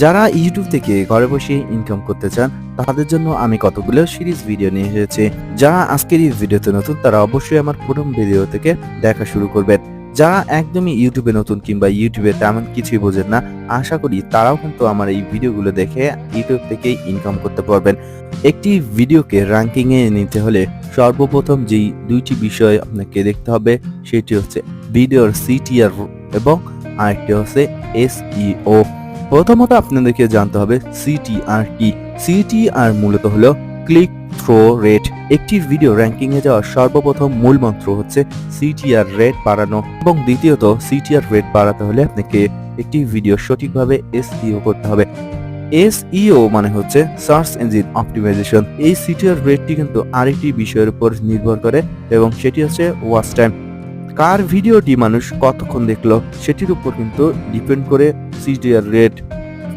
যারা ইউটিউব থেকে ঘরে বসে ইনকাম করতে চান তাদের জন্য আমি কতগুলো সিরিজ ভিডিও নিয়ে এসেছি। যারা আজকের এই ভিডিওতে নতুন তারা অবশ্যই আমার প্রথম ভিডিও থেকে দেখা শুরু করবেন। যারা একদমই ইউটিউবে নতুন কিংবা ইউটিউবে তেমন কিছুই বোঝেন না, আশা করি তারাও কিন্তু আমার এই ভিডিওগুলো দেখে ইউটিউব থেকে ইনকাম করতে পারবেন। একটি ভিডিওকে র্যাঙ্কিং এ নিতে হলে সর্বপ্রথম যেই দুইটি বিষয় আপনাকে দেখতে হবে সেটি হচ্ছে ভিডিওর সিটিআর এবং আরেকটি হচ্ছে এসইও। প্রথমত আপনাদেরকে জানতে হবে সিটিআর কি। সিটিআর মূলত হলো ক্লিক থ্রো রেট। একটি ভিডিও র্যাঙ্কিং এ যাওয়ার সর্বপ্রথম মূল মন্ত্র হচ্ছে সিটিআর রেট বাড়ানো, এবং দ্বিতীয়ত সিটিআর রেট বাড়াতে হলে আপনাকে একটি ভিডিও সঠিকভাবে এসইও করতে হবে। এসইও মানে হচ্ছে সার্চ ইঞ্জিন অপটিমাইজেশন। এই সিটিআর রেটটি কিন্তু আরেকটি বিষয়ের উপর নির্ভর করে এবং সেটি হচ্ছে ওয়াচ টাইম। কার ভিডিওটি মানুষ কতক্ষণ দেখলো সেটির উপর কিন্তু ডিপেন্ড করে সিটিআর রেট।